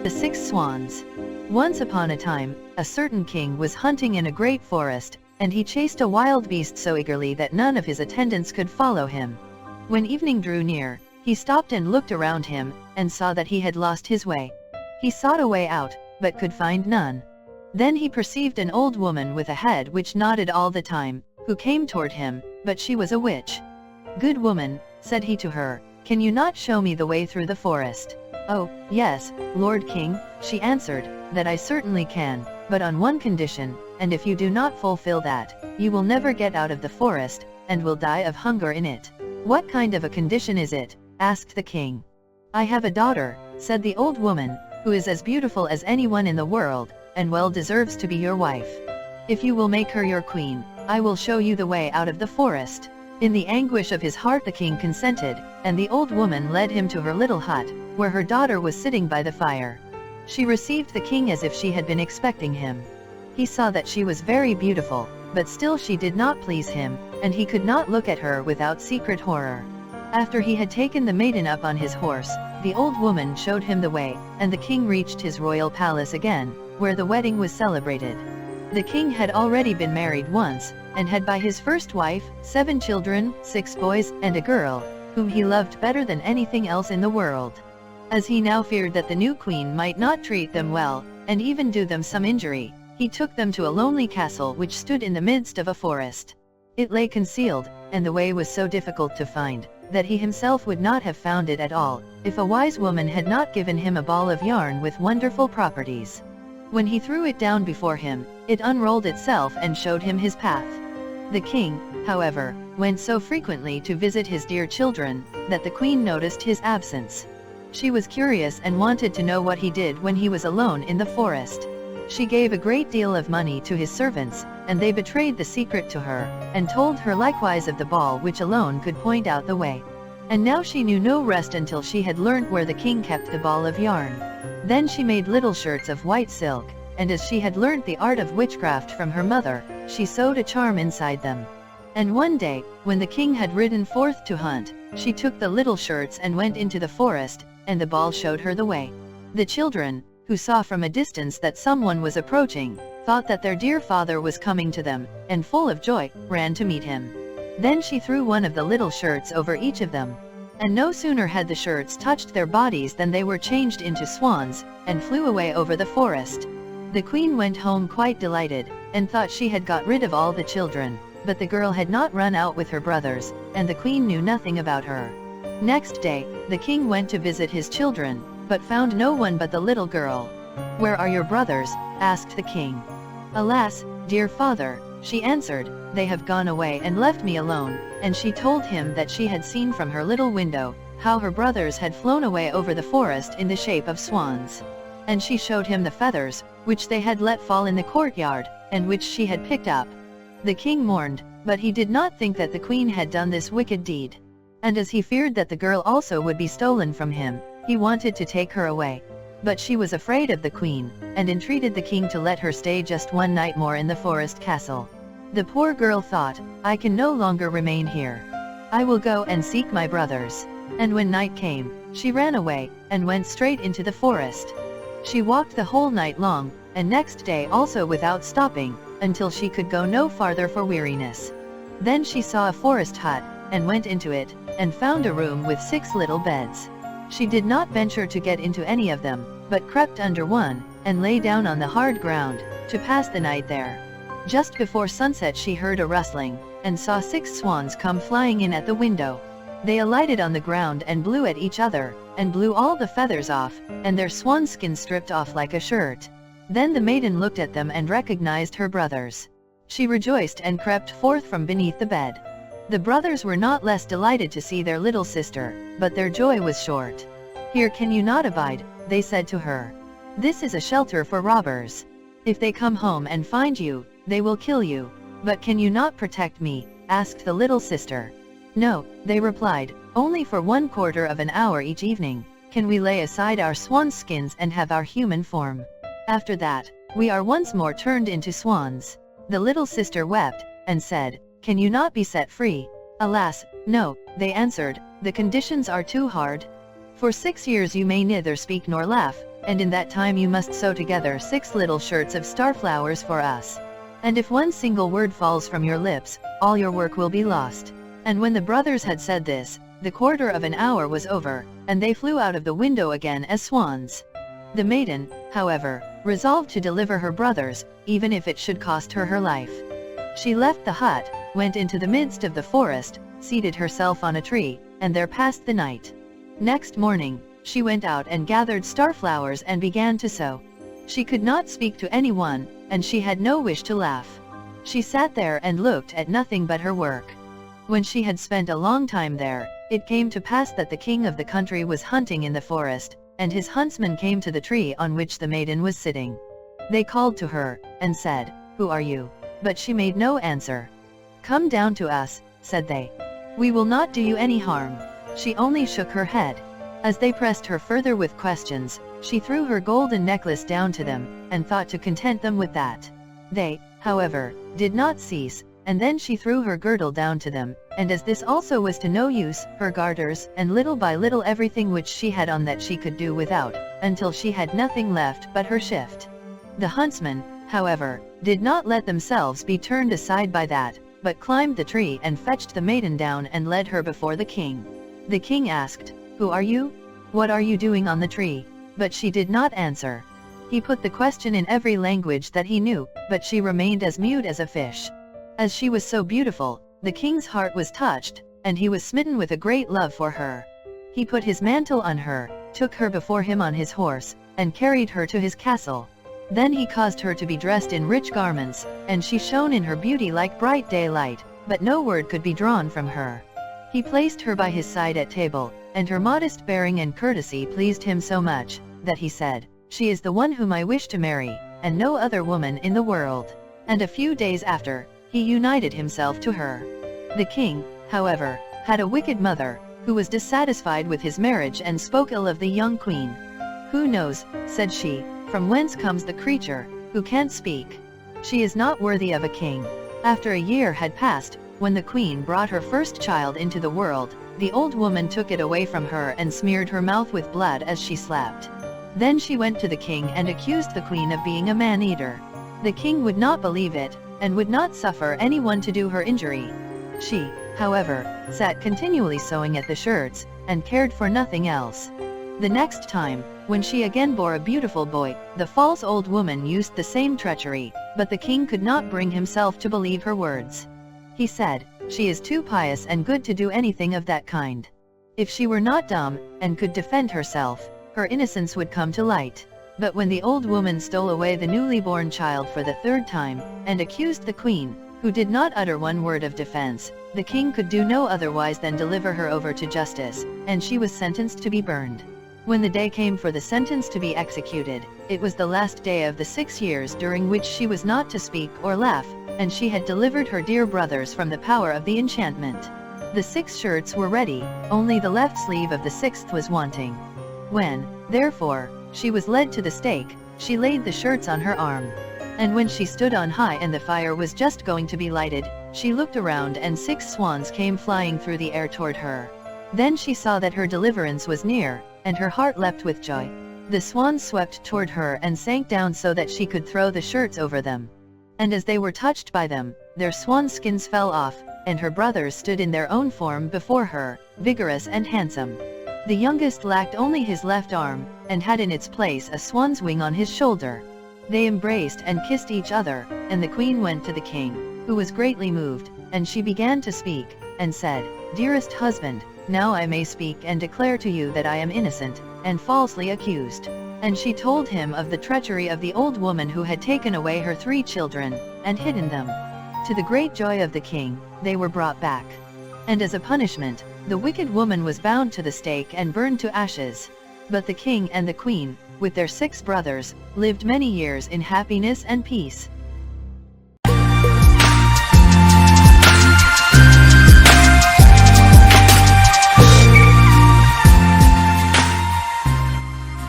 The 6 Swans. Once upon a time, a certain king was hunting in a great forest, and he chased a wild beast so eagerly that none of his attendants could follow him. When evening drew near, he stopped and looked around him, and saw that he had lost his way. He sought a way out, but could find none. Then he perceived an old woman with a head which nodded all the time, who came toward him, but she was a witch. "Good woman," said he to her, "can you not show me the way through the forest?" "Oh, yes, Lord King," she answered, "that I certainly can, but on one condition, and if you do not fulfill that, you will never get out of the forest, and will die of hunger in it." "What kind of a condition is it?" asked the king. "I have a daughter," said the old woman, "who is as beautiful as anyone in the world, and well deserves to be your wife. If you will make her your queen, I will show you the way out of the forest." In the anguish of his heart the king consented, and the old woman led him to her little hut, where her daughter was sitting by the fire. She received the king as if she had been expecting him. He saw that she was very beautiful, but still she did not please him, and he could not look at her without secret horror. After he had taken the maiden up on his horse, the old woman showed him the way, and the king reached his royal palace again, where the wedding was celebrated. The king had already been married once, and had by his first wife 7 children, 6 boys and a girl, whom he loved better than anything else in the world. As he now feared that the new queen might not treat them well, and even do them some injury, he took them to a lonely castle which stood in the midst of a forest. It lay concealed, and the way was so difficult to find, that he himself would not have found it at all, if a wise woman had not given him a ball of yarn with wonderful properties. When he threw it down before him, it unrolled itself and showed him his path. The king, however, went so frequently to visit his dear children, that the queen noticed his absence. She was curious and wanted to know what he did when he was alone in the forest. She gave a great deal of money to his servants, and they betrayed the secret to her, and told her likewise of the ball which alone could point out the way. And now she knew no rest until she had learnt where the king kept the ball of yarn. Then she made little shirts of white silk, and as she had learnt the art of witchcraft from her mother, she sewed a charm inside them. And one day, when the king had ridden forth to hunt, she took the little shirts and went into the forest, and the ball showed her the way. The children, who saw from a distance that someone was approaching, thought that their dear father was coming to them, and full of joy, ran to meet him. Then she threw one of the little shirts over each of them. And no sooner had the shirts touched their bodies than they were changed into swans, and flew away over the forest. The queen went home quite delighted, and thought she had got rid of all the children, but the girl had not run out with her brothers, and the queen knew nothing about her. Next day, the king went to visit his children, but found no one but the little girl. "Where are your brothers?" asked the king. "Alas, dear father," she answered, "they have gone away and left me alone," and she told him that she had seen from her little window, how her brothers had flown away over the forest in the shape of swans. And she showed him the feathers, which they had let fall in the courtyard, and which she had picked up. The king mourned, but he did not think that the queen had done this wicked deed. And as he feared that the girl also would be stolen from him, he wanted to take her away. But she was afraid of the queen, and entreated the king to let her stay just one night more in the forest castle. The poor girl thought, "I can no longer remain here. I will go and seek my brothers." And when night came, she ran away, and went straight into the forest. She walked the whole night long, and next day also without stopping, until she could go no farther for weariness. Then she saw a forest hut, and went into it, and found a room with 6 little beds. She did not venture to get into any of them, but crept under one, and lay down on the hard ground, to pass the night there. Just before sunset she heard a rustling, and saw 6 swans come flying in at the window. They alighted on the ground and blew at each other, and blew all the feathers off, and their swan skin stripped off like a shirt. Then the maiden looked at them and recognized her brothers. She rejoiced and crept forth from beneath the bed. The brothers were not less delighted to see their little sister, but their joy was short. "Here can you not abide?" they said to her. "This is a shelter for robbers. If they come home and find you, they will kill you. But can you not protect me?" asked the little sister. "No," they replied, "only for 1/4 of an hour each evening, can we lay aside our swan skins and have our human form. After that, we are once more turned into swans." The little sister wept, and said, "Can you not be set free?" "Alas, no," they answered, "the conditions are too hard. For 6 years you may neither speak nor laugh, and in that time you must sew together 6 little shirts of starflowers for us. And if one single word falls from your lips, all your work will be lost." And when the brothers had said this, the quarter of an hour was over, and they flew out of the window again as swans. The maiden, however, resolved to deliver her brothers, even if it should cost her her life. She left the hut, went into the midst of the forest, seated herself on a tree, and there passed the night. Next morning, she went out and gathered starflowers and began to sew. She could not speak to anyone, and she had no wish to laugh. She sat there and looked at nothing but her work. When she had spent a long time there, it came to pass that the king of the country was hunting in the forest, and his huntsmen came to the tree on which the maiden was sitting. They called to her, and said, "Who are you?" But she made no answer. "Come down to us," said they. "We will not do you any harm." She only shook her head. As they pressed her further with questions, she threw her golden necklace down to them, and thought to content them with that. They, however, did not cease, and then she threw her girdle down to them, and as this also was to no use, her garters, and little by little everything which she had on that she could do without, until she had nothing left but her shift. The huntsmen, however, did not let themselves be turned aside by that, but climbed the tree and fetched the maiden down and led her before the king. The king asked, "Who are you? What are you doing on the tree?" But she did not answer. He put the question in every language that he knew, but she remained as mute as a fish. As she was so beautiful, the king's heart was touched, and he was smitten with a great love for her. He put his mantle on her, took her before him on his horse, and carried her to his castle. Then he caused her to be dressed in rich garments, and she shone in her beauty like bright daylight, but no word could be drawn from her. He placed her by his side at table, and her modest bearing and courtesy pleased him so much, that he said, "She is the one whom I wish to marry, and no other woman in the world." And a few days after, he united himself to her. The king, however, had a wicked mother, who was dissatisfied with his marriage and spoke ill of the young queen. "Who knows," said she, "from whence comes the creature, who can't speak? She is not worthy of a king." After a year had passed, when the queen brought her first child into the world, the old woman took it away from her and smeared her mouth with blood as she slept. Then she went to the king and accused the queen of being a man-eater. The king would not believe it, and would not suffer anyone to do her injury. She, however, sat continually sewing at the shirts, and cared for nothing else. The next time, when she again bore a beautiful boy, the false old woman used the same treachery, but the king could not bring himself to believe her words. He said, "She is too pious and good to do anything of that kind. If she were not dumb, and could defend herself, her innocence would come to light." But when the old woman stole away the newly born child for the 3rd time, and accused the queen, who did not utter one word of defense, the king could do no otherwise than deliver her over to justice, and she was sentenced to be burned. When the day came for the sentence to be executed, it was the last day of the 6 years during which she was not to speak or laugh, and she had delivered her dear brothers from the power of the enchantment. The 6 shirts were ready, only the left sleeve of the 6th was wanting. When, therefore, she was led to the stake, she laid the shirts on her arm. And when she stood on high and the fire was just going to be lighted, she looked around and 6 swans came flying through the air toward her. Then she saw that her deliverance was near, and her heart leapt with joy. The swans swept toward her and sank down so that she could throw the shirts over them. And as they were touched by them, their swan skins fell off, and her brothers stood in their own form before her, vigorous and handsome. The youngest lacked only his left arm, and had in its place a swan's wing on his shoulder. They embraced and kissed each other, and the queen went to the king, who was greatly moved, and she began to speak, and said, "Dearest husband, now I may speak and declare to you that I am innocent, and falsely accused." And she told him of the treachery of the old woman who had taken away her 3 children, and hidden them. To the great joy of the king, they were brought back. And as a punishment, the wicked woman was bound to the stake and burned to ashes. But the king and the queen, with their 6 brothers, lived many years in happiness and peace.